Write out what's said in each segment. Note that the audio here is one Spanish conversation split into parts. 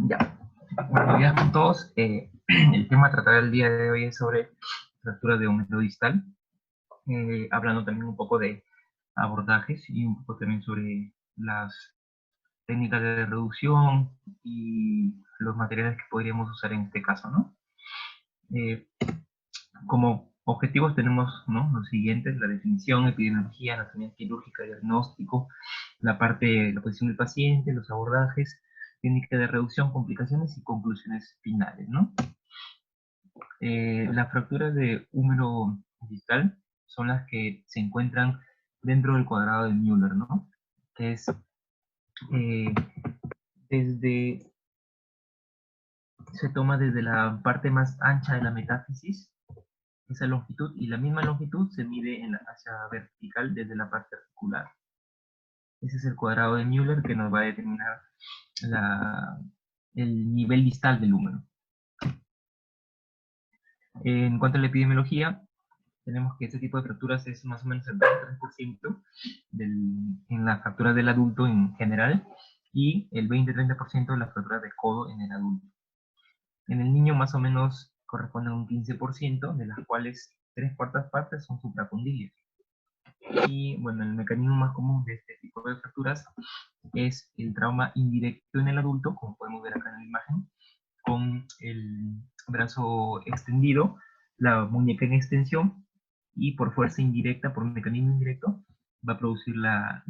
Ya. Buenos días a todos. El tema a tratar el día de hoy es sobre fracturas de húmero distal, hablando también un poco de abordajes y un poco también sobre las técnicas de reducción y los materiales que podríamos usar en este caso, ¿no? Eh, Como objetivos tenemos, ¿no?, los siguientes: la definición, epidemiología, anatomía quirúrgica, diagnóstico, la posición del paciente, los abordajes, técnica de reducción, complicaciones y conclusiones finales, ¿no? Las fracturas de húmero distal son las que se encuentran dentro del cuadrado de Müller, ¿no? Que es eh, desde, se toma desde la parte más ancha de la metáfisis, esa longitud, y la misma longitud se mide hacia vertical desde la parte articular. Ese es el cuadrado de Müller que nos va a determinar el nivel distal del húmero. En cuanto a la epidemiología, tenemos que este tipo de fracturas es más o menos el 23% en las fracturas del adulto en general, y el 20-30% de las fracturas de codo en el adulto. En el niño más o menos corresponde a un 15%, de las cuales 3/4 partes son supracondilias. Y bueno, el mecanismo más común de este tipo de fracturas es el trauma indirecto en el adulto, como podemos ver acá en la imagen, con el brazo extendido, la muñeca en extensión, y por fuerza indirecta, por un mecanismo indirecto, va a producir la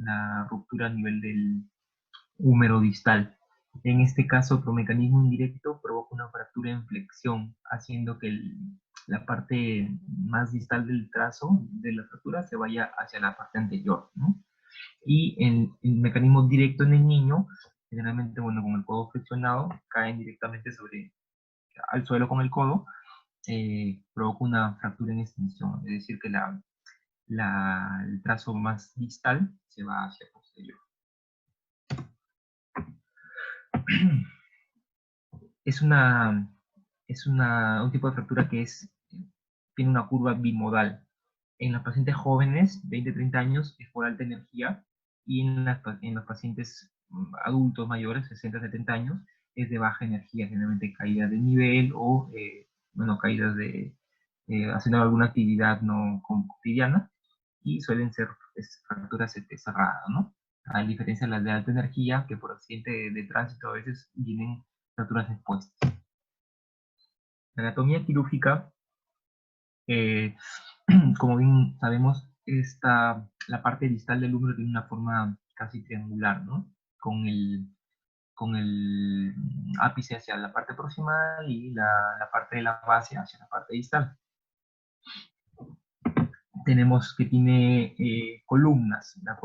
ruptura a nivel del húmero distal. En este caso, por mecanismo indirecto, provoca una fractura en flexión, haciendo que la parte más distal del trazo de la fractura se vaya hacia la parte anterior, ¿no? Y el mecanismo directo en el niño, generalmente, bueno, con el codo flexionado, caen directamente al suelo con el codo, provoca una fractura en extensión, es decir, que el trazo más distal se va hacia posterior. Es un tipo de fractura que tiene una curva bimodal. En los pacientes jóvenes, 20-30 años, es por alta energía, y en los pacientes adultos mayores, 60-70 años, es de baja energía, generalmente caída de nivel o, bueno, caídas haciendo alguna actividad no cotidiana, y suelen ser fracturas cerradas, ¿no? A diferencia de las de alta energía, que por accidente de tránsito a veces vienen fracturas expuestas. La anatomía quirúrgica, eh, como bien sabemos, la parte distal del húmero tiene una forma casi triangular, ¿no? Con el ápice hacia la parte proximal y la parte de la base hacia la parte distal. Tenemos que tiene columnas, la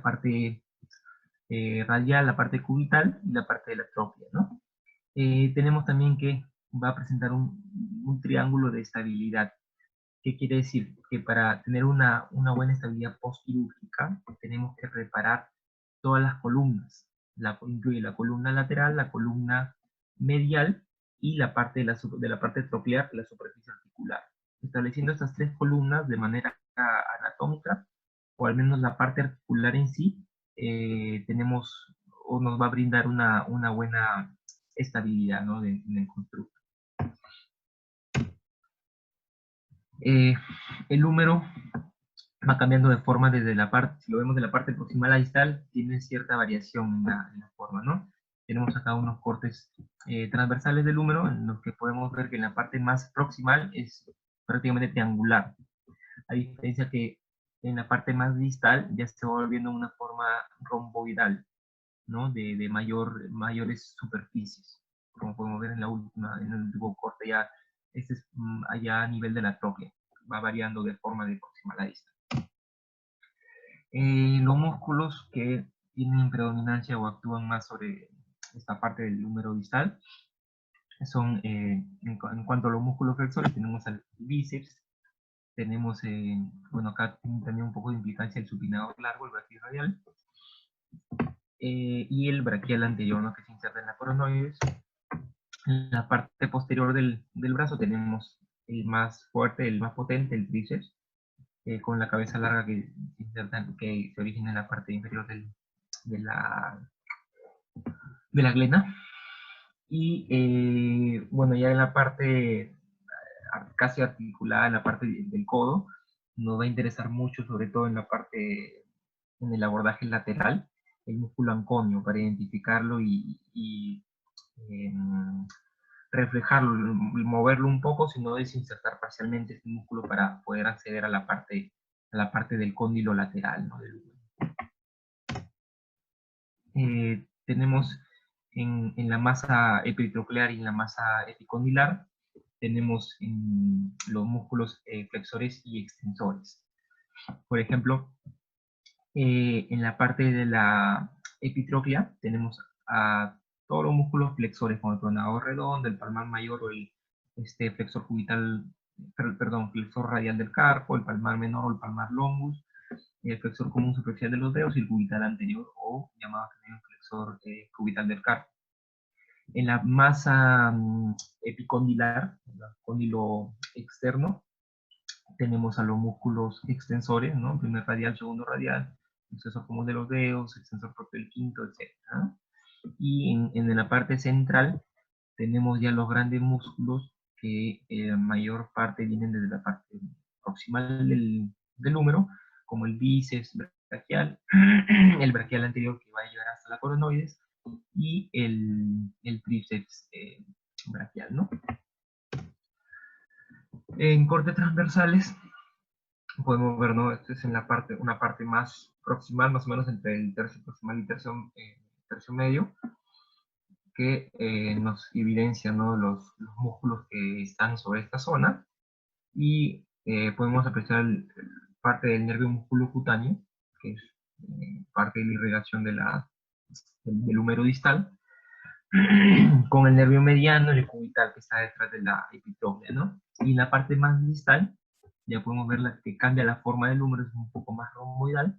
parte radial, la parte cubital y la parte de la trópia, ¿no? Tenemos también que va a presentar un triángulo de estabilidad. ¿Qué quiere decir? Que para tener una buena estabilidad postquirúrgica tenemos que reparar todas las columnas. Incluye la columna lateral, la columna medial y la parte de la parte tropiar, la superficie articular. Estableciendo estas tres columnas de manera anatómica, o al menos la parte articular en sí, tenemos o nos va a brindar una buena estabilidad, ¿no?, en el constructo. El húmero va cambiando de forma desde la parte, si lo vemos de la parte proximal a distal, tiene cierta variación en la forma, ¿no? Tenemos acá unos cortes transversales del húmero, en los que podemos ver que en la parte más proximal es prácticamente triangular, a diferencia que en la parte más distal ya se va volviendo una forma romboidal, ¿no? De mayores superficies, como podemos ver en el último corte, ya este es allá a nivel de la trópea, va variando de forma de proximal a distal. Los músculos que tienen predominancia o actúan más sobre esta parte del húmero distal son, en cuanto a los músculos flexores, tenemos al bíceps, tenemos, bueno, acá tiene también un poco de implicancia el supinador largo, el braquioradial, y el braquial anterior, ¿no?, que se inserta en la coronoides. En la parte posterior del brazo tenemos el más fuerte, el más potente, el tríceps, con la cabeza larga que se origina en la parte inferior de la de la glena. Y bueno, ya en la parte casi articulada, en la parte del codo, nos va a interesar mucho, sobre todo en la parte, en el abordaje lateral, el músculo anconio, para identificarlo y reflejarlo, moverlo un poco, sino desinsertar parcialmente este músculo para poder acceder a la parte del cóndilo lateral, ¿no? Tenemos en la masa epitroclear y en la masa epicondilar, tenemos en los músculos flexores y extensores. Por ejemplo, en la parte de la epitroclea tenemos a todos los músculos flexores, como el pronador redondo, el palmar mayor o el flexor cubital, perdón, flexor radial del carpo, el palmar menor o el palmar longus, el flexor común superficial de los dedos y el cubital anterior o llamado también flexor cubital del carpo. En la masa epicondilar, el cóndilo externo, tenemos a los músculos extensores, ¿no? Primer radial, segundo radial, extensor común de los dedos, extensor propio del quinto, etc. Y en la parte central tenemos ya los grandes músculos que mayor parte vienen desde la parte proximal del húmero, como el bíceps braquial, el braquial anterior que va a llegar hasta la coronoides, y el tríceps braquial, ¿no? En cortes transversales podemos ver, ¿no? Esto es en la parte, una parte más proximal, más o menos entre el tercio proximal y tercio medio, que nos evidencia, ¿no? Los músculos que están sobre esta zona, y podemos apreciar parte del nervio musculocutáneo, que es parte de la irrigación del húmero distal, con el nervio mediano y el cubital que está detrás de la epitroclea, ¿no? Y en la parte más distal, ya podemos ver que cambia la forma del húmero, es un poco más romboidal,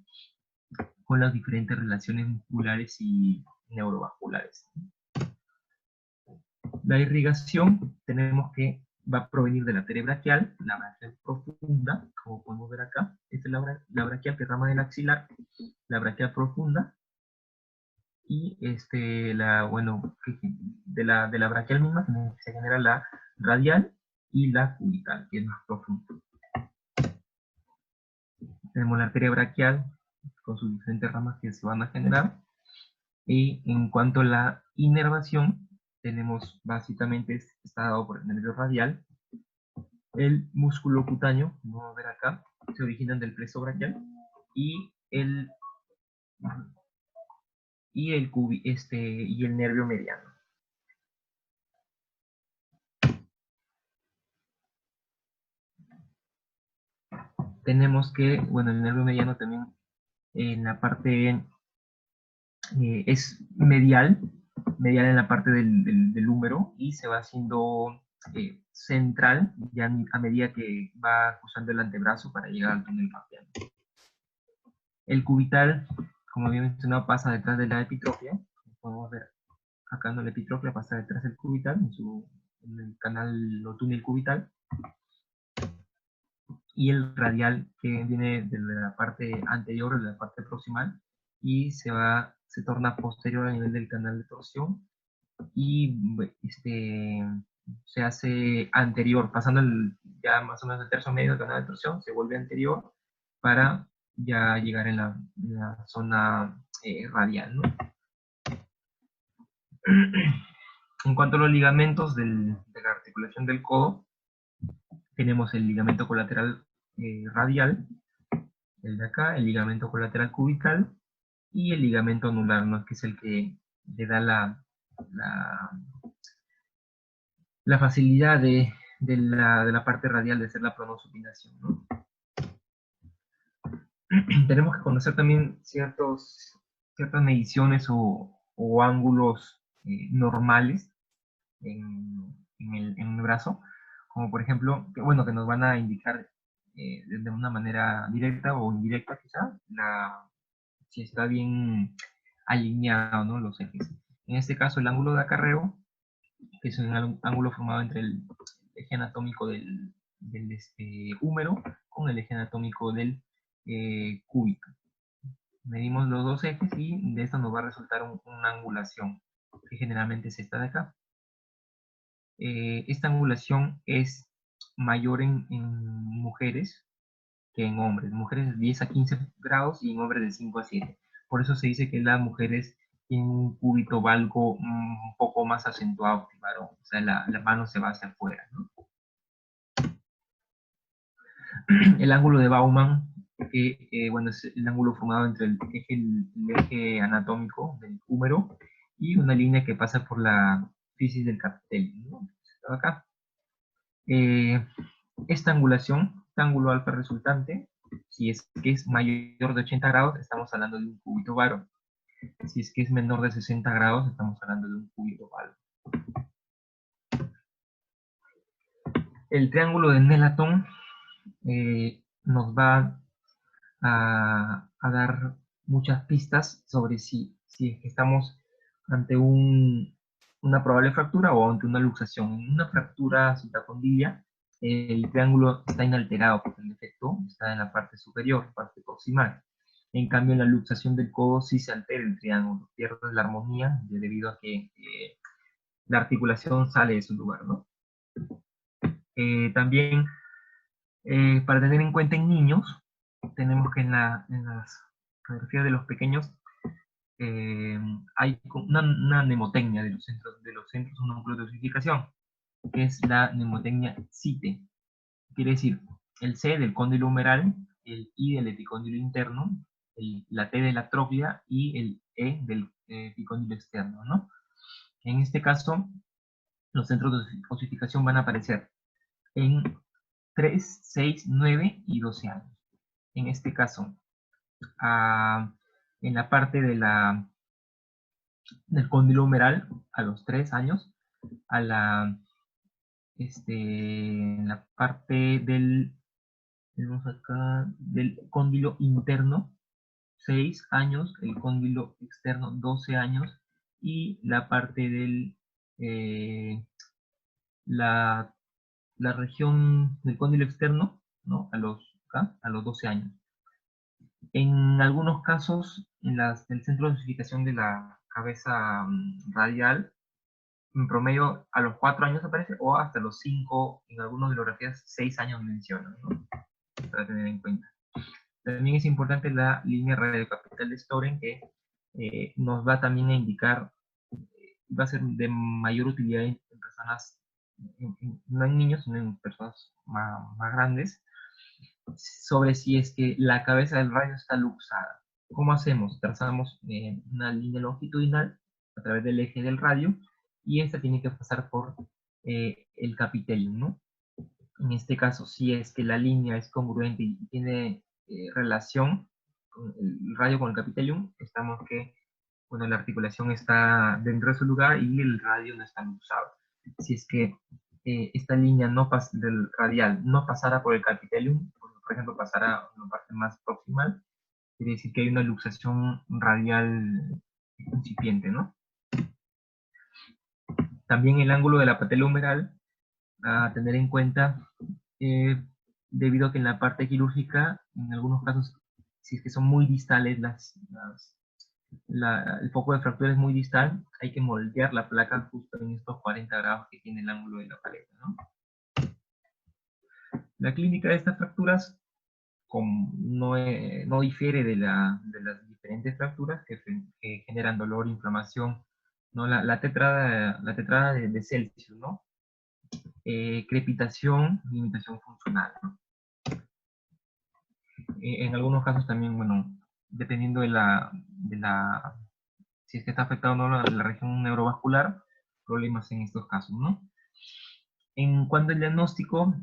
con las diferentes relaciones musculares y neurovasculares. La irrigación tenemos que va a provenir de la arteria braquial, la braquial profunda, como podemos ver acá. Esta es la braquial que rama del axilar, la braquial profunda, y bueno, de la braquial misma se genera la radial y la cubital, que es más profunda. Tenemos la arteria braquial con sus diferentes ramas que se van a generar. Y en cuanto a la inervación, tenemos básicamente, está dado por el nervio radial, el músculo cutáneo, como vamos a ver acá, se originan del plexo braquial, y y el nervio mediano. Tenemos que, bueno, el nervio mediano también en la parte es medial en la parte del húmero, y se va haciendo central ya a medida que va usando el antebrazo para llegar al túnel carpiano. El cubital, como había mencionado, pasa detrás de la epitroclea. Podemos ver acá en la epitroclea, pasa detrás del cubital, en el canal o túnel cubital. Y el radial, que viene de la parte anterior, de la parte proximal, y se torna posterior a nivel del canal de torsión, y se hace anterior, pasando ya más o menos el tercio medio del canal de torsión, se vuelve anterior para ya llegar en la zona radial, ¿no? En cuanto a los ligamentos de la articulación del codo, tenemos el ligamento colateral radial, el de acá, el ligamento colateral cubital y el ligamento anular, ¿no? Que es el que le da la facilidad de la parte radial de hacer la pronosupinación, ¿no? Tenemos que conocer también ciertas mediciones o ángulos normales en el brazo, como por ejemplo, que nos van a indicar de una manera directa o indirecta quizá, si está bien alineado, ¿no? Los ejes. En este caso, el ángulo de acarreo, que es un ángulo formado entre el eje anatómico del húmero con el eje anatómico del cúbito. Medimos los dos ejes y de esto nos va a resultar una angulación, que generalmente es esta de acá. Esta angulación es mayor en mujeres que en hombres. Mujeres de 10 a 15 grados y en hombres de 5 a 7. Por eso se dice que las mujeres tienen un cúbito valgo un poco más acentuado que el varón. O sea, la mano se va hacia afuera, ¿no? El ángulo de Bauman, bueno, es el ángulo formado entre el eje anatómico del húmero y una línea que pasa por la fisis del capitel, ¿no? Acá. Esta angulación, este ángulo alfa resultante, si es que es mayor de 80 grados, estamos hablando de un cúbito varo. Si es que es menor de 60 grados, estamos hablando de un cúbito varo. El triángulo de Nélaton nos va a dar muchas pistas sobre si es que estamos ante una probable fractura o ante una luxación. En una fractura citacondila, el triángulo está inalterado porque el defecto está en la parte superior, parte proximal. En cambio, en la luxación del codo sí se altera el triángulo, pierde la armonía debido a que la articulación sale de su lugar, ¿no? También, para tener en cuenta en niños, tenemos que en las radiografías de los pequeños hay una mnemotecnia de los centros núcleos de osificación, que es la mnemotecnia CITE. Quiere decir, el C del cóndilo humeral, el I del epicóndilo interno, la T de la trópida y el E del epicóndilo externo, ¿no? En este caso, los centros de osificación van a aparecer en 3, 6, 9 y 12 años. En este caso, en la parte del cóndilo humeral a los 3 años, en la parte tenemos acá, del cóndilo interno, 6 años, el cóndilo externo, 12 años, y la parte del, la región del cóndilo externo, ¿no? A los 12 años. En algunos casos, el centro de osificación de la cabeza radial, en promedio a los 4 años aparece, o hasta los 5, en algunas bibliografías 6 años mencionan, ¿no? Para tener en cuenta. También es importante la línea radiocapital de Storen, que nos va también a indicar, va a ser de mayor utilidad en personas, no en niños, sino en personas más grandes, sobre si es que la cabeza del radio está luxada. ¿Cómo hacemos? Trazamos una línea longitudinal a través del eje del radio y esta tiene que pasar por el capitellum, ¿no? En este caso, si es que la línea es congruente y tiene relación con el radio con el capitellum, estamos que, bueno, la articulación está dentro de su lugar y el radio no está luxado. Si es que esta línea del radial no pasara por el capitellum, por ejemplo, pasara a una parte más proximal, quiere decir que hay una luxación radial incipiente, ¿no? También el ángulo de la patela humeral, a tener en cuenta, debido a que en la parte quirúrgica, en algunos casos, si es que son muy distales, el foco de fractura es muy distal, hay que moldear la placa justo en estos 40 grados que tiene el ángulo de la paleta, ¿no? La clínica de estas fracturas no difiere de las diferentes fracturas que generan dolor, inflamación, ¿no? La tetrada de Celsius, ¿no? Crepitación, limitación funcional, ¿no? En algunos casos también, bueno, dependiendo si es que está afectado o no la región neurovascular, problemas en estos casos, ¿no? En cuanto al diagnóstico,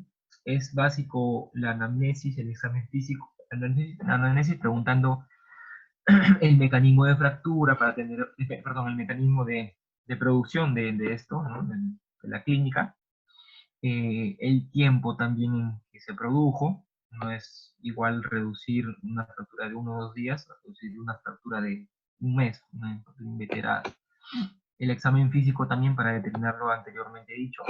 es básico la anamnesis, el examen físico, anamnesis preguntando el mecanismo de fractura para tener, perdón, el mecanismo de producción de esto, ¿no? de la clínica, el tiempo también en que se produjo, no es igual reducir una fractura de 1 o 2 días a reducir una fractura de un mes, una inveterada. El examen físico también para determinar lo anteriormente dicho.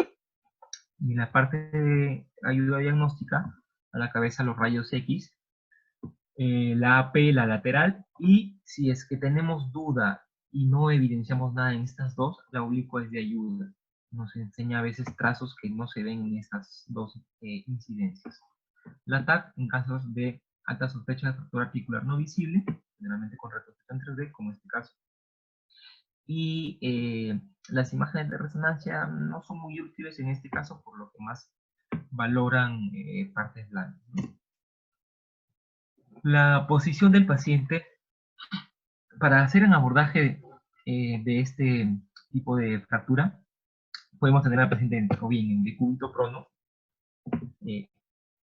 Y en la parte de ayuda diagnóstica, a la cabeza los rayos X, la AP, la lateral, y si es que tenemos duda y no evidenciamos nada en estas dos, la oblicua es de ayuda. Nos enseña a veces trazos que no se ven en estas dos incidencias. La TAC en casos de alta sospecha de fractura articular no visible, generalmente con retrospectiva en 3D, como en este caso. Y las imágenes de resonancia no son muy útiles en este caso, por lo que más valoran partes blandas, ¿no? La posición del paciente, para hacer un abordaje de este tipo de fractura, podemos tener al paciente o bien en decúbito prono,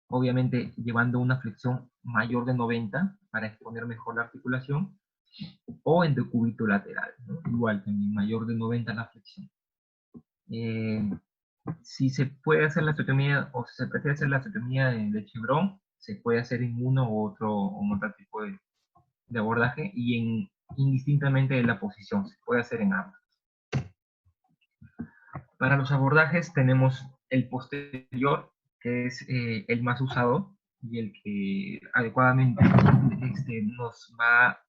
obviamente llevando una flexión mayor de 90 para exponer mejor la articulación, o en decúbito lateral, ¿no? Igual también mayor de 90 la flexión. Si se puede hacer la osteotomía o si se prefiere hacer la osteotomía de Chevron, se puede hacer en uno u otro tipo de abordaje y indistintamente de la posición, se puede hacer en ambas. Para los abordajes tenemos el posterior, que es el más usado y el que adecuadamente nos va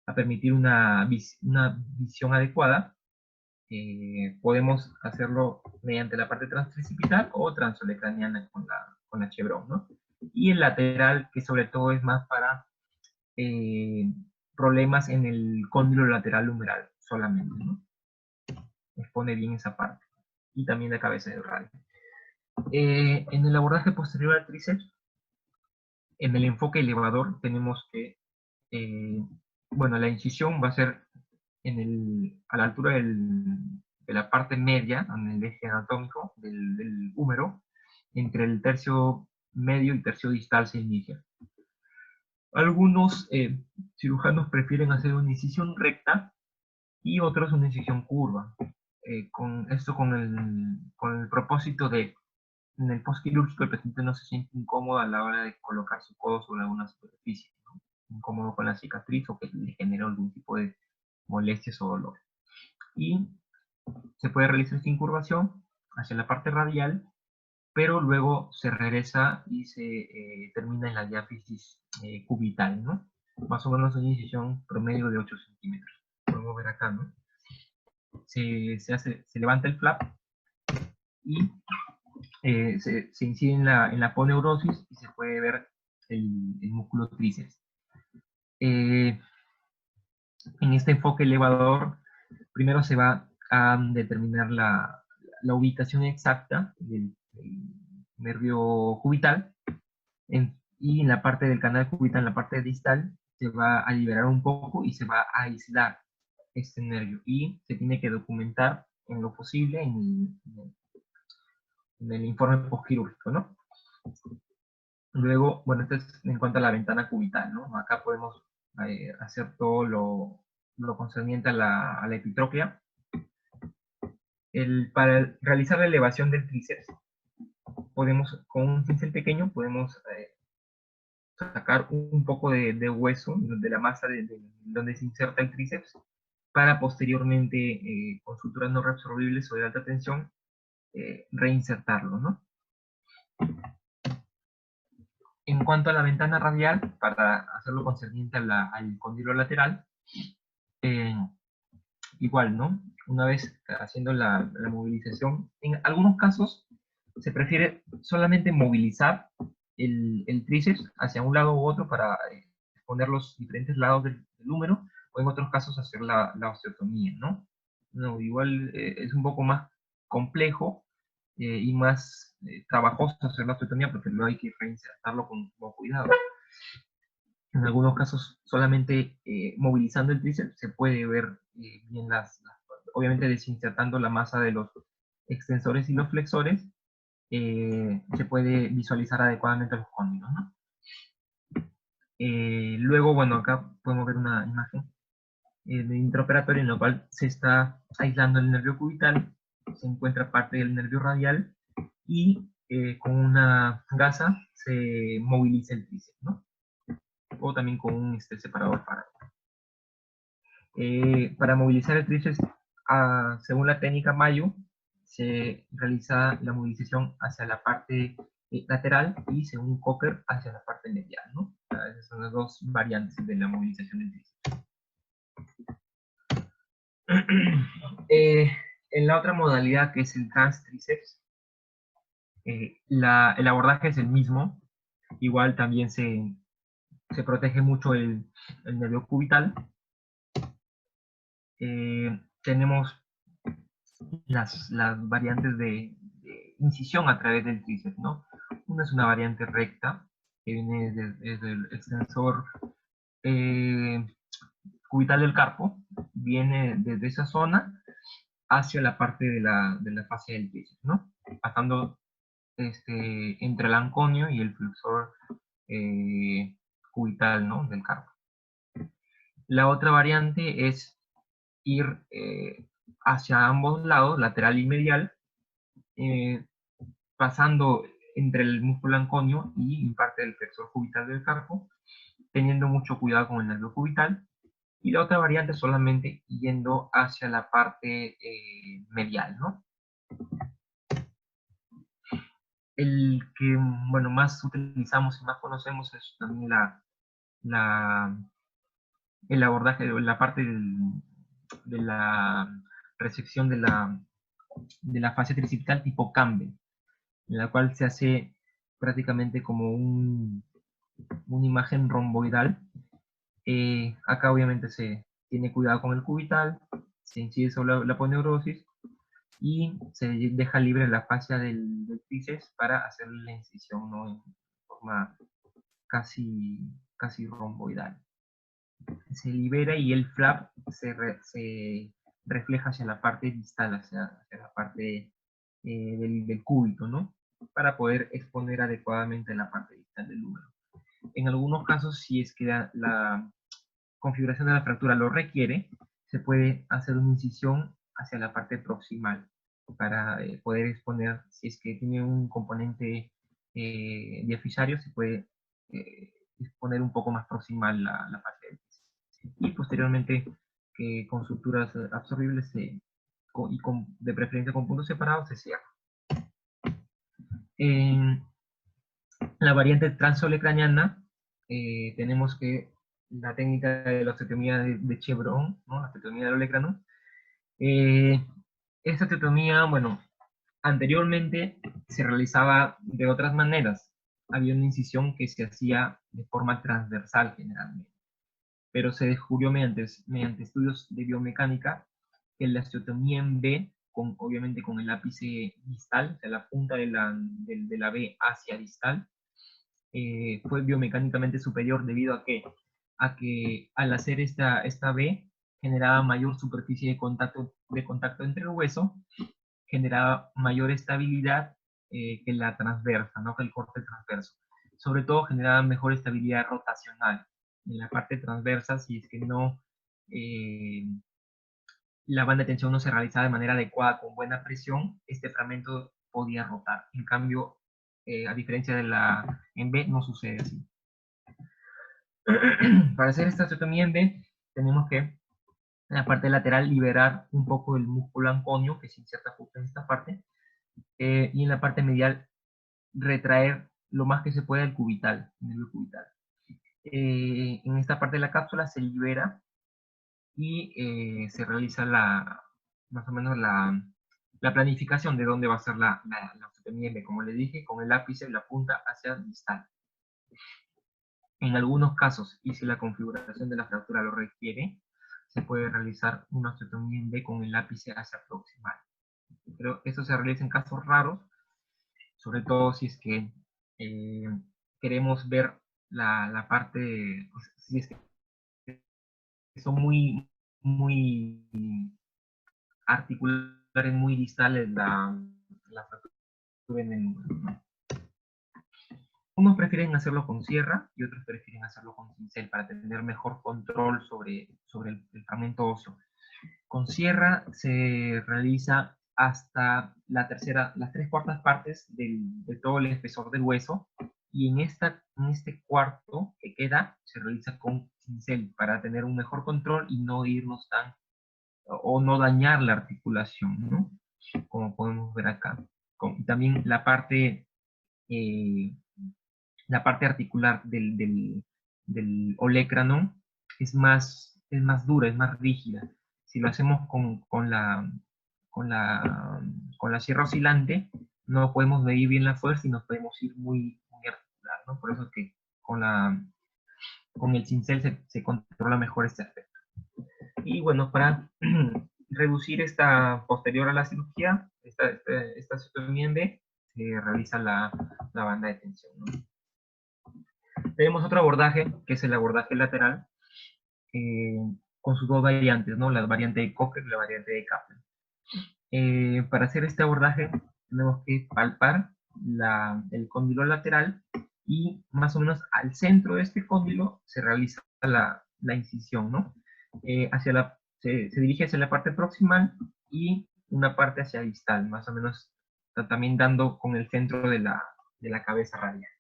a permitir una visión adecuada. Podemos hacerlo mediante la parte transprecipital o transolecraniana con la Chevron, ¿no? Y el lateral, que sobre todo es más para problemas en el cóndilo lateral humeral solamente, ¿no? Expone bien esa parte. Y también la cabeza del radio. En el abordaje posterior al tríceps, en el enfoque elevador, tenemos que, bueno, la incisión va a ser a la altura de la parte media, en el eje anatómico del húmero, entre el tercio medio y tercio distal se inicia. Algunos cirujanos prefieren hacer una incisión recta y otros una incisión curva. Con el propósito de, en el postquirúrgico, el paciente no se siente incómodo a la hora de colocar su codo sobre alguna superficie, ¿no? Incómodo con la cicatriz o que le genera algún tipo de molestias o dolor. Y se puede realizar esta incurvación hacia la parte radial, pero luego se regresa y se termina en la diáfisis cubital, ¿no? Más o menos una incisión promedio de 8 centímetros. Podemos ver acá, ¿no? Se levanta el flap y se incide en la aponeurosis y se puede ver el músculo tríceps. En este enfoque elevador, primero se va a determinar la ubicación exacta del nervio cubital, y en la parte del canal cubital, en la parte distal, se va a liberar un poco y se va a aislar este nervio, y se tiene que documentar en lo posible en el informe postquirúrgico, ¿no? Luego, bueno, esto es en cuanto a la ventana cubital, ¿no? Acá podemos hacer todo lo concerniente a la epitropia. Para realizar la elevación del tríceps, con un pincel pequeño, podemos sacar un poco de hueso, de la masa donde se inserta el tríceps, para posteriormente, con suturas no reabsorbibles o de alta tensión, reinsertarlo, ¿no? En cuanto a la ventana radial, para hacerlo concerniente al cóndilo lateral, igual, ¿no? Una vez haciendo la movilización, en algunos casos se prefiere solamente movilizar el tríceps hacia un lado u otro para exponer los diferentes lados del húmero, o en otros casos hacer la osteotomía, ¿no? No, igual es un poco más complejo y más trabajoso hacer la osteotomía, porque luego hay que reinsertarlo con cuidado. En algunos casos, solamente movilizando el tríceps se puede ver bien obviamente desinsertando la masa de los extensores y los flexores, se puede visualizar adecuadamente los cóndilos, ¿no? Luego, bueno, acá podemos ver una imagen de intraoperatorio en la cual se está aislando el nervio cubital, se encuentra parte del nervio radial y con una gasa se moviliza el tríceps, ¿no? O también con un separador para movilizar el tríceps, según la técnica Mayo, se realiza la movilización hacia la parte lateral y según Cocker hacia la parte medial, ¿no? Esas son las dos variantes de la movilización del tríceps. En la otra modalidad, que es el transtríceps, el abordaje es el mismo. Igual también se protege mucho el nervio cubital. Tenemos las variantes de incisión a través del tríceps, ¿no? Una es una variante recta, que viene desde el extensor cubital del carpo, viene desde esa zona hacia la parte de la fascia del tríceps, ¿no? Pasando entre el anconio y el flexor cubital, ¿no? Del carpo. La otra variante es ir hacia ambos lados, lateral y medial, pasando entre el músculo anconio y parte del flexor cubital del carpo, teniendo mucho cuidado con el nervio cubital. Y la otra variante solamente yendo hacia la parte medial, ¿no? El que, bueno, más utilizamos y más conocemos es también el abordaje, la parte de la resección de la fascia tricipital tipo Campbell, en la cual se hace prácticamente como una imagen romboidal. Acá obviamente se tiene cuidado con el cubital, se incide sobre la aponeurosis y se deja libre la fascia del tríceps para hacer la incisión, ¿no? En forma casi romboidal. Se libera y el flap se refleja hacia la parte distal, hacia la parte del cúbito, ¿no? Para poder exponer adecuadamente la parte distal del húmero. En algunos casos, si es que la configuración de la fractura lo requiere, se puede hacer una incisión hacia la parte proximal para poder exponer, si es que tiene un componente diafisario, se puede exponer un poco más proximal la fascia del tríceps. Y posteriormente, con suturas absorbibles de preferencia con puntos separados, se cierra. En la variante transolecraniana, tenemos que la técnica de la osteotomía de Chevron, ¿no? La osteotomía del olecrano. Esta osteotomía, bueno, anteriormente se realizaba de otras maneras. Había una incisión que se hacía de forma transversal generalmente, pero se descubrió mediante estudios de biomecánica que la osteotomía en B, obviamente con el ápice distal, o sea, la punta de la B hacia distal, fue biomecánicamente superior debido a que al hacer esta B generaba mayor superficie de contacto entre el hueso, generaba mayor estabilidad que la transversa, ¿no? Que el corte transverso. Sobre todo generaba mejor estabilidad rotacional. En la parte transversa, si es que no, la banda de tensión no se realizaba de manera adecuada, con buena presión, este fragmento podía rotar. En cambio, a diferencia de en B, no sucede así. Para hacer esta osteotomía en B, tenemos que en la parte lateral liberar un poco el músculo anconio, que se inserta justo en esta parte, y en la parte medial retraer lo más que se pueda el cubital, el nervio cubital. En esta parte de la cápsula se libera y se realiza más o menos la planificación de dónde va a ser la osteotomía en B, como le dije, con el ápice y la punta hacia distal. En algunos casos, y si la configuración de la fractura lo requiere, se puede realizar una osteotomía en B con el ápice hacia proximal. Pero esto se realiza en casos raros, sobre todo si es que queremos ver la parte, si es que son muy articulares, muy distales la fractura en el número, ¿no? Unos prefieren hacerlo con sierra y otros prefieren hacerlo con cincel para tener mejor control sobre el fragmento óseo. Con sierra se realiza hasta las 3/4 partes de todo el espesor del hueso, y en este cuarto que queda se realiza con cincel para tener un mejor control y no irnos o no dañar la articulación, ¿no? Como podemos ver acá. También la parte articular del olecranon es más dura, es más rígida. Si lo hacemos con la sierra oscilante, no podemos medir bien la fuerza y nos podemos ir muy articular, ¿no? Por eso es que con el cincel se controla mejor este aspecto. Y bueno, para reducir esta posterior a la cirugía, esta cectomía en B, se realiza la banda de tensión, ¿no? Tenemos otro abordaje, que es el abordaje lateral, eh, con sus dos variantes, ¿no? La variante de Cocker y la variante de Kaplan. Para hacer este abordaje tenemos que palpar el cóndilo lateral y más o menos al centro de este cóndilo se realiza la incisión, ¿no? Se dirige hacia la parte proximal y una parte hacia distal, más o menos también dando con el centro de la cabeza radial.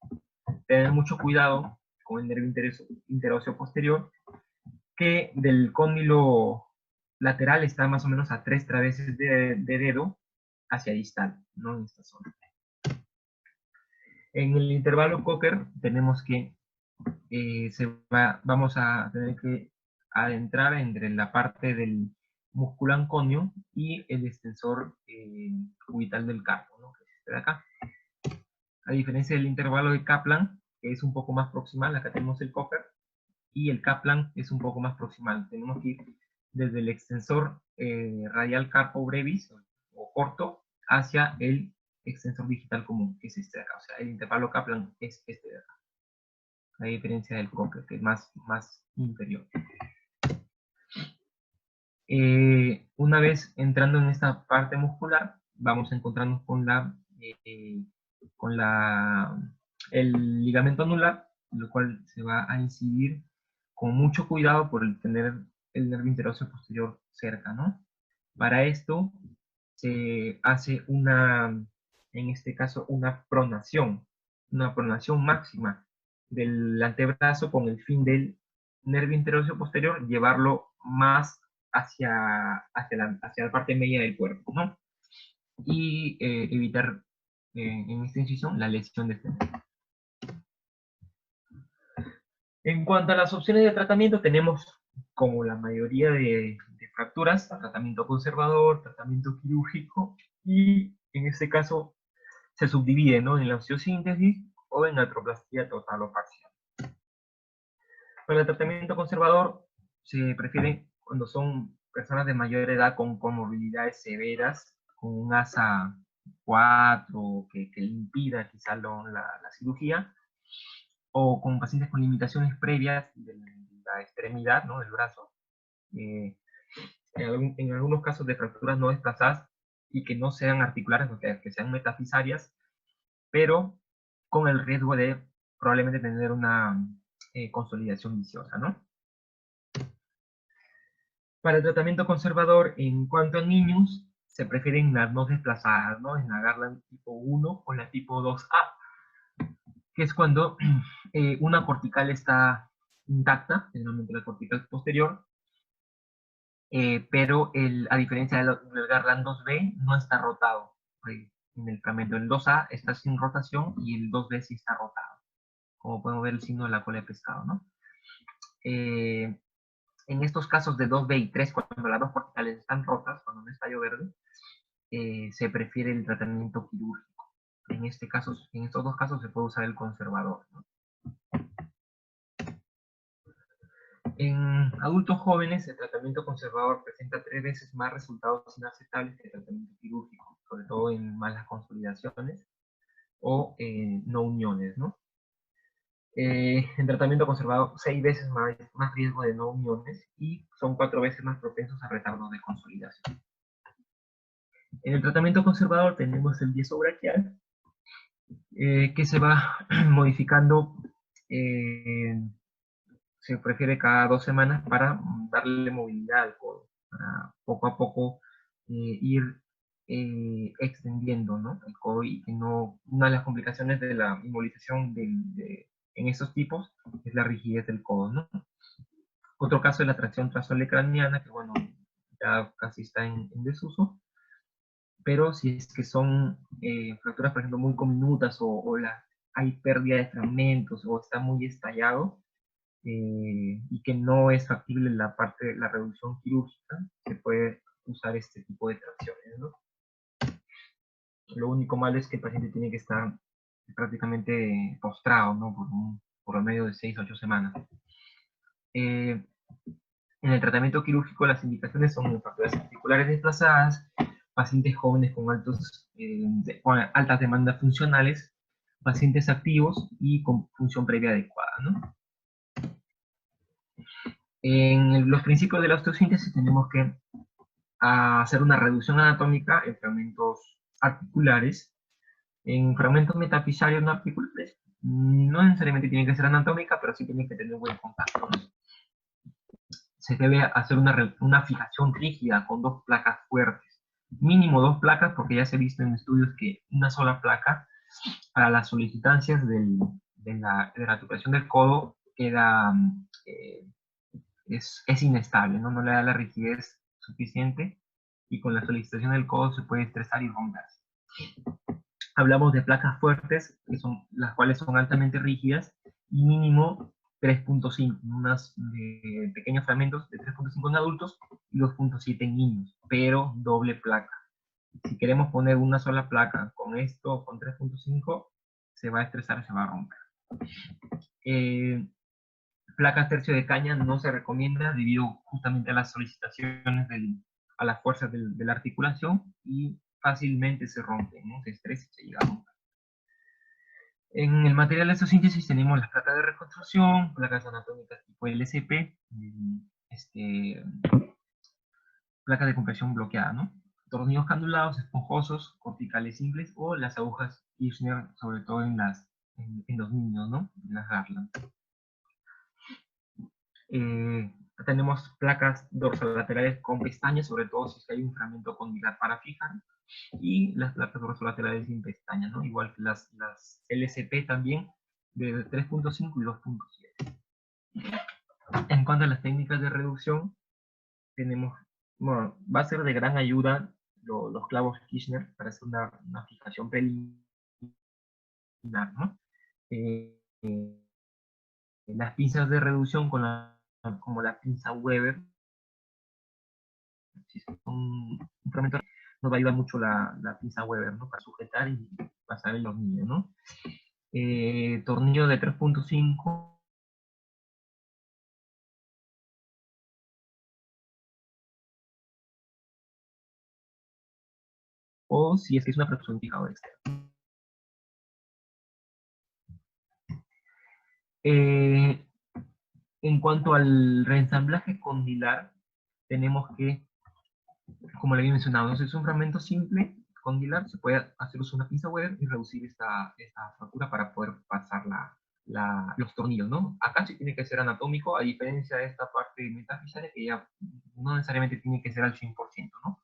Tener mucho cuidado con el nervio interóseo posterior, que del cóndilo lateral está más o menos a 3 traveses de dedo hacia distal, ¿no? En esta zona. En el intervalo Cocker tenemos que vamos a tener que adentrar entre la parte del músculo anconio y el extensor cubital del carpo, ¿no? Que es este de acá. A diferencia del intervalo de Kaplan, que es un poco más proximal, acá tenemos el Cocker, y el Kaplan es un poco más proximal. Tenemos que ir desde el extensor radial carpo brevis o corto hacia el extensor digital común, que es este de acá. O sea, el intervalo Kaplan es este de acá. A diferencia del Cocker, que es más inferior. Una vez entrando en esta parte muscular, vamos a encontrarnos con el ligamento anular, lo cual se va a incidir con mucho cuidado por tener el nervio interóseo posterior cerca, ¿no? Para esto se hace en este caso, una pronación máxima del antebrazo con el fin del nervio interóseo posterior llevarlo más hacia la parte media del cuerpo, ¿no? Y evitar en esta incisión la lesión de este nervio. En cuanto a las opciones de tratamiento, tenemos, como la mayoría de fracturas, tratamiento conservador, tratamiento quirúrgico, y en este caso se subdivide, ¿no? En la osteosíntesis o en artroplastía total o parcial. Para el tratamiento conservador se prefiere cuando son personas de mayor edad con comorbilidades severas, con un ASA 4 que le impida quizá la cirugía, o con pacientes con limitaciones previas de la extremidad, ¿no? Del brazo, en algunos casos de fracturas no desplazadas y que no sean articulares, o que sean metafisarias, pero con el riesgo de probablemente tener una consolidación viciosa, ¿no? Para el tratamiento conservador, en cuanto a niños, se prefieren las no desplazadas, ¿no? En la Garland tipo 1 o la tipo 2A, que es cuando una cortical está intacta, generalmente la cortical posterior, pero a diferencia del Garland 2B, no está rotado en el fragmento. El 2A está sin rotación y el 2B sí está rotado, como podemos ver el signo de la cola de pescado, ¿no? En estos casos de 2B y 3, cuando las dos corticales están rotas, cuando no está estallo verde, se prefiere el tratamiento quirúrgico. En estos dos casos se puede usar el conservador, ¿no? En adultos jóvenes, el tratamiento conservador presenta 3 veces más resultados inaceptables que el tratamiento quirúrgico, sobre todo en malas consolidaciones o no uniones, ¿no? En tratamiento conservador, 6 veces más riesgo de no uniones y son 4 veces más propensos a retardos de consolidación. En el tratamiento conservador tenemos el yeso braquial, que se va modificando, se prefiere cada 2 semanas para darle movilidad al codo, para poco a poco ir extendiendo, ¿no? El codo, y que no, una de las complicaciones de la inmovilización en estos tipos es la rigidez del codo, ¿no? Otro caso es la tracción trasolecraniana, que bueno, ya casi está en desuso, pero si es que son fracturas, por ejemplo, muy comminutas hay pérdida de fragmentos o está muy estallado, y que no es factible la reducción quirúrgica, se puede usar este tipo de tracciones, ¿no? Lo único malo es que el paciente tiene que estar prácticamente postrado, ¿no? Por medio de 6 a 8 semanas. En el tratamiento quirúrgico las indicaciones son fracturas articulares desplazadas, pacientes jóvenes con altas demandas funcionales, pacientes activos y con función previa adecuada, ¿no? En los principios de la osteosíntesis tenemos que hacer una reducción anatómica en fragmentos articulares. En fragmentos metafisarios no articulares, no necesariamente tiene que ser anatómica, pero sí tiene que tener buen contacto, ¿no? Se debe hacer una fijación rígida con 2 placas fuertes. Mínimo 2 placas, porque ya se ha visto en estudios que una sola placa para las solicitancias de la articulación del codo queda, es inestable, ¿no? No le da la rigidez suficiente y con la solicitación del codo se puede estresar y romperse. Hablamos de placas fuertes, las cuales son altamente rígidas, y mínimo 3.5, unos pequeños fragmentos de 3.5 en adultos y 2.7 en niños, pero doble placa. Si queremos poner una sola placa con esto, con 3.5, se va a estresar, se va a romper. Placas tercio de caña no se recomienda debido justamente a las solicitaciones, a las fuerzas de la articulación, y fácilmente se rompe, ¿no? Se estresa y se llega a romper. En el material de osteosíntesis tenemos las placas de reconstrucción, placas anatómicas tipo LCP, placas de compresión bloqueada, ¿no? Tornillos canulados, esponjosos, corticales simples, o las agujas Kirchner, sobre todo en los niños, ¿no? En las Garland. Tenemos placas dorsolaterales con pestañas, sobre todo si hay un fragmento condilar para fijar, y las placas dorsolaterales sin pestañas, ¿no? Igual que las LCP también, de 3.5 y 2.7. En cuanto a las técnicas de reducción, tenemos, bueno, va a ser de gran ayuda los clavos Kirchner para hacer una fijación preliminar, ¿no? Las pinzas de reducción como la pinza Weber, si son un fragmento, nos va a ayudar mucho la pinza Weber, ¿no? Para sujetar y pasar en los niños, ¿no? Tornillo de 3.5, o si es que es una fractura fijado externa. En cuanto al reensamblaje condilar, tenemos que, como le había mencionado, ¿no? Si es un fragmento simple condilar, se puede hacer uso de una pinza Weber y reducir esta fractura para poder pasar los tornillos, ¿no? Acá sí tiene que ser anatómico, a diferencia de esta parte metafisaria que ya no necesariamente tiene que ser al 100%, ¿no?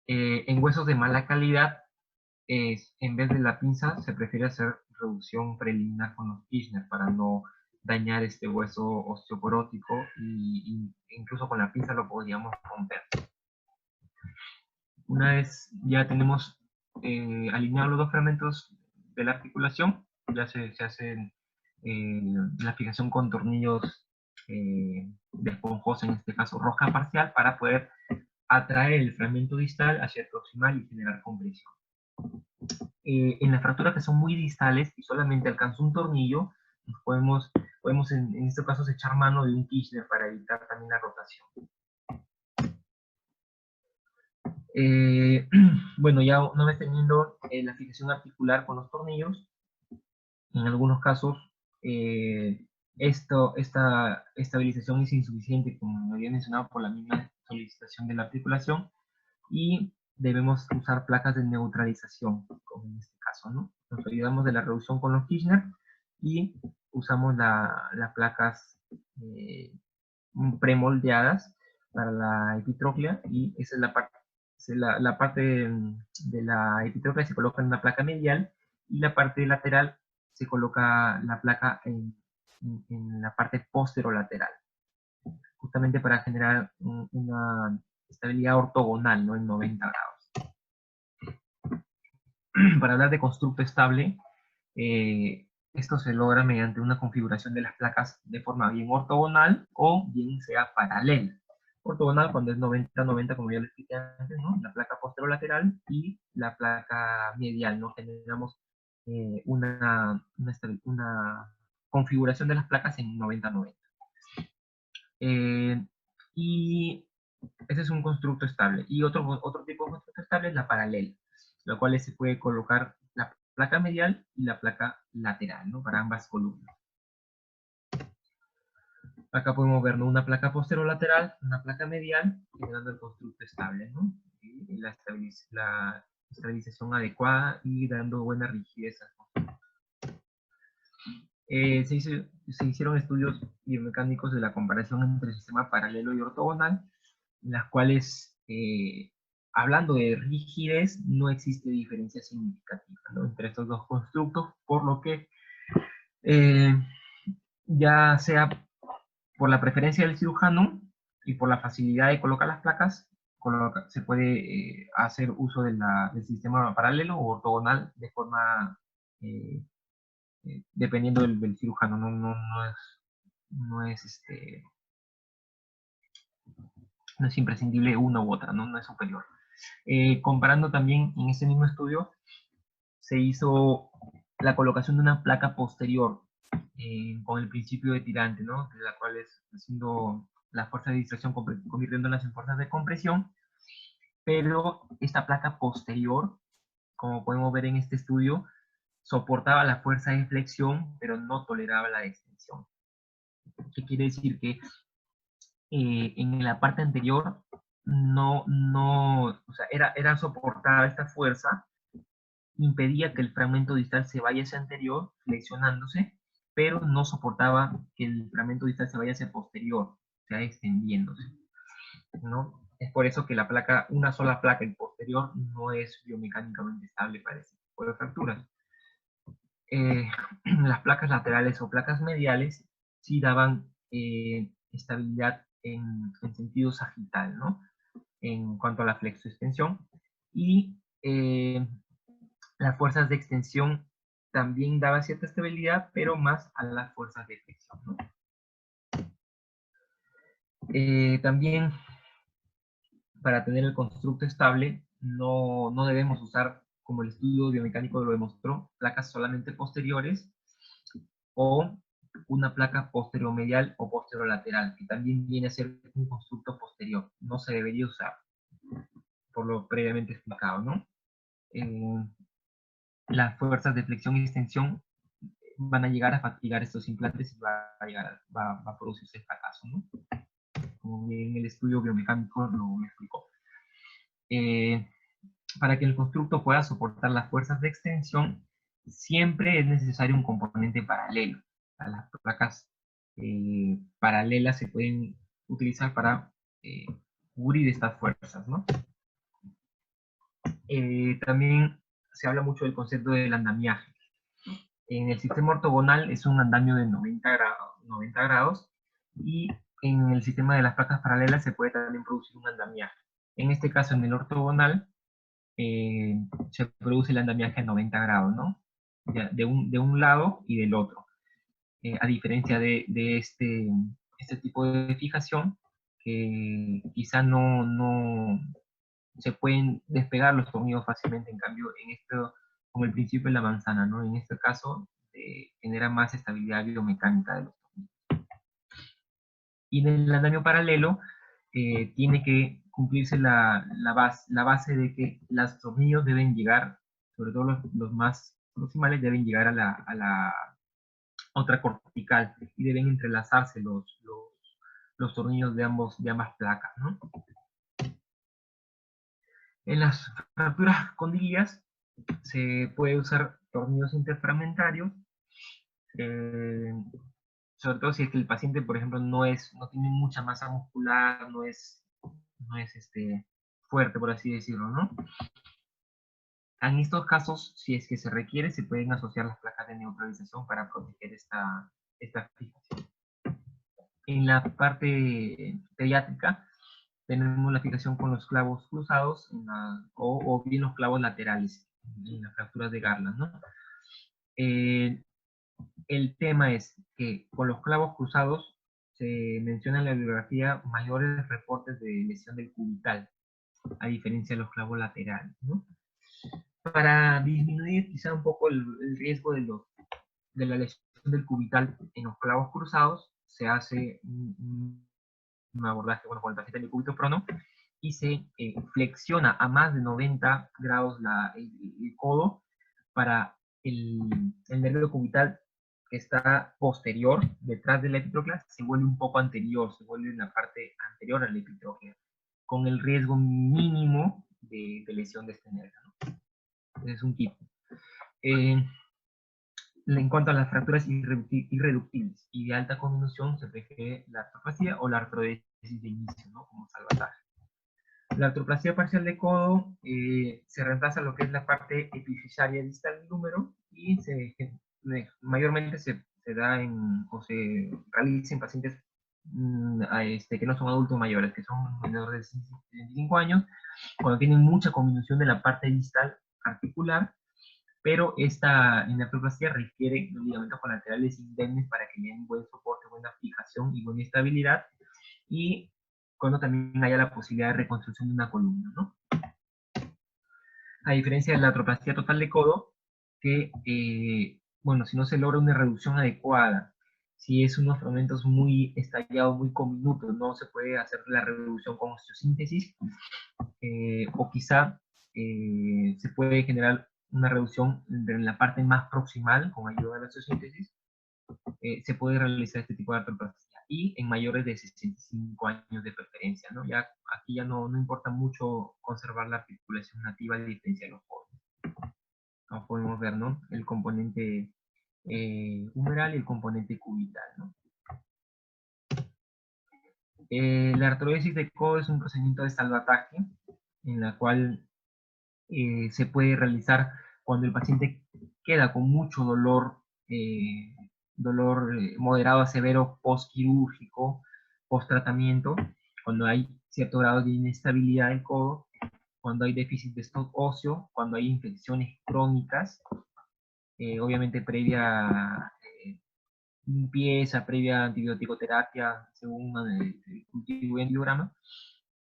En huesos de mala calidad, en vez de la pinza, se prefiere hacer reducción preliminar con los Kirchner para no dañar este hueso osteoporótico, y incluso con la pinza lo podríamos romper. Una vez ya tenemos alineados los 2 fragmentos de la articulación, ya se hace la fijación con tornillos de esponjosa, en este caso rosca parcial, para poder atraer el fragmento distal hacia el proximal y generar compresión. En las fracturas que son muy distales y solamente alcanza un tornillo, podemos en este caso echar mano de un Kirchner para evitar también la rotación. Bueno, ya una vez teniendo la fijación articular con los tornillos, en algunos casos esta estabilización es insuficiente, como había mencionado, por la misma solicitación de la articulación, y debemos usar placas de neutralización, como en este caso, ¿no? Nos olvidamos de la reducción con los Kirchner y usamos las placas premoldeadas para la epitroclea, y esa es la parte de la epitroclea se coloca en una placa medial, y la parte lateral se coloca la placa en la parte posterolateral, justamente para generar una estabilidad ortogonal, ¿no? En 90 grados. Para hablar de constructo estable, Esto se logra mediante una configuración de las placas de forma bien ortogonal o bien sea paralela. Ortogonal cuando es 90-90, como ya lo expliqué antes, ¿no? La placa posterolateral y la placa medial, ¿no? Generamos una configuración de las placas en 90-90. Y ese es un constructo estable. Y otro tipo de constructo estable es la paralela, lo cual se puede colocar la placa medial y la placa lateral, ¿no? Para ambas columnas. Acá podemos ver, ¿no? Una placa posterolateral, una placa medial, generando el constructo estable, ¿no? Y la estabilización adecuada y dando buena rigidez. Se hicieron estudios biomecánicos de la comparación entre el sistema paralelo y ortogonal, en las cuales, hablando de rigidez, no existe diferencia significativa, ¿no? Entre estos dos constructos, por lo que eh, ya sea por la preferencia del cirujano y por la facilidad de colocar las placas, se puede hacer uso del sistema paralelo o ortogonal de forma, eh, dependiendo del cirujano, no es imprescindible una u otra, no es superior. Comparando también en ese mismo estudio, se hizo la colocación de una placa posterior con el principio de tirante, ¿no? De la cual es haciendo la fuerza de distracción convirtiéndolas en fuerzas de compresión, pero esta placa posterior, como podemos ver en este estudio, soportaba la fuerza de flexión, pero no toleraba la extensión. ¿Qué quiere decir? Que en la parte anterior o sea, era soportada esta fuerza, impedía que el fragmento distal se vaya hacia anterior, flexionándose, pero no soportaba que el fragmento distal se vaya hacia posterior, o sea, extendiéndose, ¿no? Es por eso que una sola placa en posterior no es biomecánicamente estable para ese tipo de fracturas. Las placas laterales o placas mediales sí daban estabilidad en sentido sagital, ¿no? En cuanto a la flexoextensión. Y las fuerzas de extensión también daba cierta estabilidad, pero más a las fuerzas de flexión, ¿no? También, para tener el constructo estable, no debemos usar, como el estudio biomecánico lo demostró, placas solamente posteriores o una placa posteromedial o posterolateral, que también viene a ser un constructo posterior. No se debería usar, por lo previamente explicado, ¿no? Las fuerzas de flexión y extensión van a llegar a fatigar estos implantes y va a producirse fracaso, ¿no? Como bien el estudio biomecánico lo explicó. Para que el constructo pueda soportar las fuerzas de extensión, siempre es necesario un componente paralelo. Las placas paralelas se pueden utilizar para cubrir estas fuerzas, ¿no? También se habla mucho del concepto del andamiaje. En el sistema ortogonal es un andamio de 90 grados y en el sistema de las placas paralelas se puede también producir un andamiaje. En este caso, en el ortogonal, se produce el andamiaje a 90 grados, ¿no? De un lado y del otro. A diferencia de este tipo de fijación, que quizá no se pueden despegar los tornillos fácilmente, en cambio, en esto, como el principio de la manzana, ¿no? En este caso, genera más estabilidad biomecánica de los tornillos. Y en el andamio paralelo, tiene que cumplirse la base de que los tornillos deben llegar, sobre todo los más proximales, deben llegar a la otra cortical y deben entrelazarse los tornillos de ambas placas, ¿no? En las fracturas condilias se puede usar tornillos interfragmentarios, sobre todo si es que el paciente, por ejemplo, no tiene mucha masa muscular, no es fuerte, por así decirlo, ¿no? En estos casos, si es que se requiere, se pueden asociar las placas de neutralización para proteger esta fijación. En la parte pediátrica, tenemos la fijación con los clavos cruzados o bien los clavos laterales en las fracturas de Garland, ¿no? el tema es que con los clavos cruzados se menciona en la bibliografía mayores reportes de lesión del cubital, a diferencia de los clavos laterales, ¿no? Para disminuir quizá un poco el riesgo de la lesión del cubital en los clavos cruzados, se hace un abordaje, bueno, con el paciente en el cúbito prono, y se flexiona a más de 90 grados el codo para el nervio cubital que está posterior, detrás de la epitróclea, se vuelve un poco anterior, se vuelve en la parte anterior a la epitróclea, con el riesgo mínimo de lesión de este nervio, ¿no? Ese es un tipo. En cuanto a las fracturas irreductibles y de alta conminución, se prefiere la artroplasia o la artrodesis de inicio, ¿no? Como salvataje. La artroplasia parcial de codo se reemplaza lo que es la parte epifisiaria distal del húmero y mayormente se da o se realiza en pacientes que no son adultos mayores, que son menores de 65 años, cuando tienen mucha conminución de la parte distal articular, pero esta artroplastia requiere los ligamentos colaterales indemnes para que le den buen soporte, buena fijación y buena estabilidad, y cuando también haya la posibilidad de reconstrucción de una columna, ¿no? A diferencia de la artroplastia total de codo, que, bueno, si no se logra una reducción adecuada, si es unos fragmentos muy estallados, muy comminutos, no se puede hacer la reducción con osteosíntesis, o quizá se puede generar una reducción en la parte más proximal con ayuda de la osteosíntesis, se puede realizar este tipo de artroplastia y en mayores de 65 años de preferencia, ¿no? Ya, aquí ya no importa mucho conservar la articulación nativa a diferencia de los jóvenes. Como podemos ver, ¿no? El componente humeral y el componente cubital, ¿no? La artrodesis de codo es un procedimiento de salvataje en la cual se puede realizar cuando el paciente queda con mucho dolor, moderado a severo postquirúrgico, post-tratamiento, cuando hay cierto grado de inestabilidad del codo, cuando hay déficit de stock óseo, cuando hay infecciones crónicas, obviamente previa limpieza, previa antibiótico-terapia, según el cultivo y angiograma,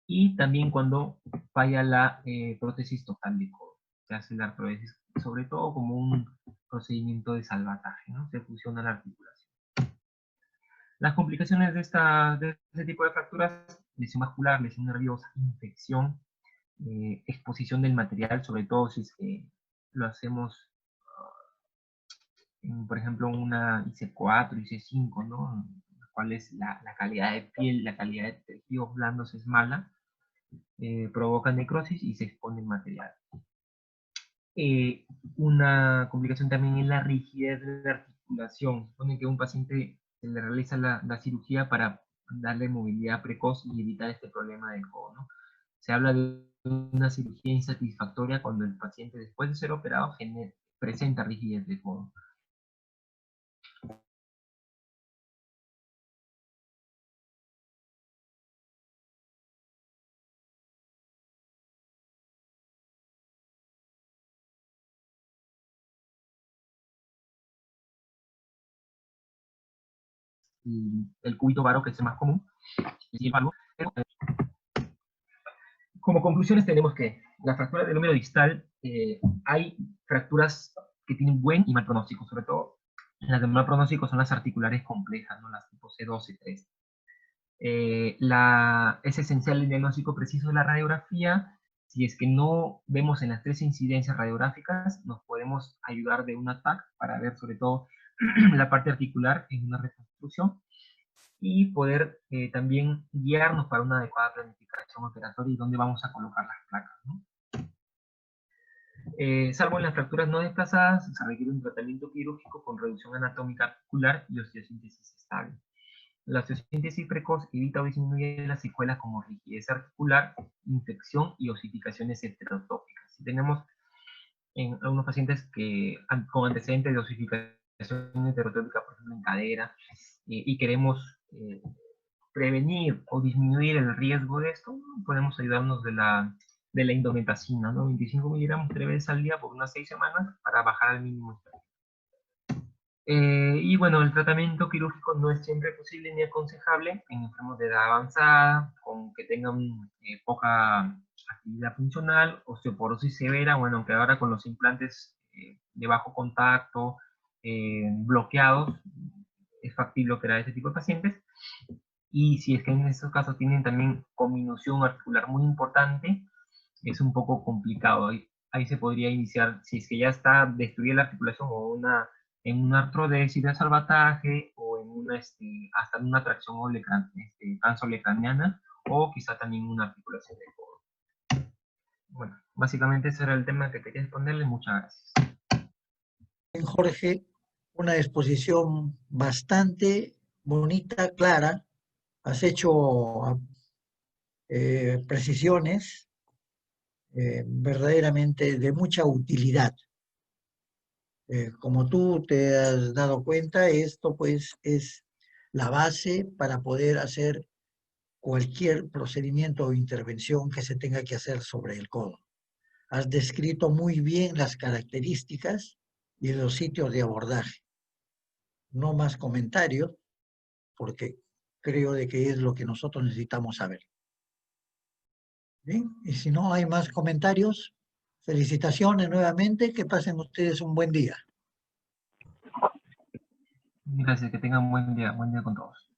y también cuando falla la prótesis total de codo. Se hace la prótesis, sobre todo como un procedimiento de salvataje, ¿no? Se fusiona la articulación. Las complicaciones de este tipo de fracturas: lesión vascular, lesión nerviosa, infección, exposición del material, sobre todo si es que lo hacemos, por ejemplo, una IC4, IC5, ¿no? Cuál es la calidad de piel, la calidad de tejidos blandos es mala, provoca necrosis y se expone el material. Una complicación también es la rigidez de la articulación. Supone que un paciente se le realiza la cirugía para darle movilidad precoz y evitar este problema del codo, ¿no? Se habla de una cirugía insatisfactoria cuando el paciente, después de ser operado, presenta rigidez de codo. El cúbito varo, que es el más común, como conclusiones tenemos que la fractura del húmero distal, hay fracturas que tienen buen y mal pronóstico, sobre todo las de mal pronóstico son las articulares complejas, ¿no? Las tipo C2, C3. Es esencial el diagnóstico preciso de la radiografía. Si es que no vemos en las 3 incidencias radiográficas, nos podemos ayudar de un TAC para ver sobre todo la parte articular en una reconstrucción, y poder también guiarnos para una adecuada planificación operatoria y dónde vamos a colocar las placas, ¿no? Salvo en las fracturas no desplazadas, se requiere un tratamiento quirúrgico con reducción anatómica articular y osteosíntesis estable. La osteosíntesis precoz evita o disminuye las secuelas como rigidez articular, infección y osificaciones heterotópicas. Si tenemos en algunos pacientes con antecedentes de osificación heterotópica, por ejemplo en cadera, y queremos prevenir o disminuir el riesgo de esto, podemos ayudarnos de la indometacina, ¿no? 25 miligramos 3 veces al día por unas 6 semanas para bajar al mínimo. Y bueno, el tratamiento quirúrgico no es siempre posible ni aconsejable en enfermos de edad avanzada, con que tengan poca actividad funcional, osteoporosis severa, bueno, aunque ahora con los implantes de bajo contacto bloqueados, es factible operar a ese tipo de pacientes. Y si es que en estos casos tienen también conminución articular muy importante, es un poco complicado. Ahí se podría iniciar, si es que ya está destruida la articulación o en una artrodesis de salvataje o en una, hasta en una tracción transolecraniana o quizá también una articulación de codo. Bueno, básicamente ese era el tema que quería exponerle. Muchas gracias. Jorge, una exposición bastante bonita, clara. Has hecho precisiones verdaderamente de mucha utilidad. Como tú te has dado cuenta, esto pues es la base para poder hacer cualquier procedimiento o intervención que se tenga que hacer sobre el codo. Has descrito muy bien las características y los sitios de abordaje. No más comentarios, porque creo de que es lo que nosotros necesitamos saber. ¿Bien? Y si no hay más comentarios, felicitaciones nuevamente, que pasen ustedes un buen día. Gracias, que tengan buen día con todos.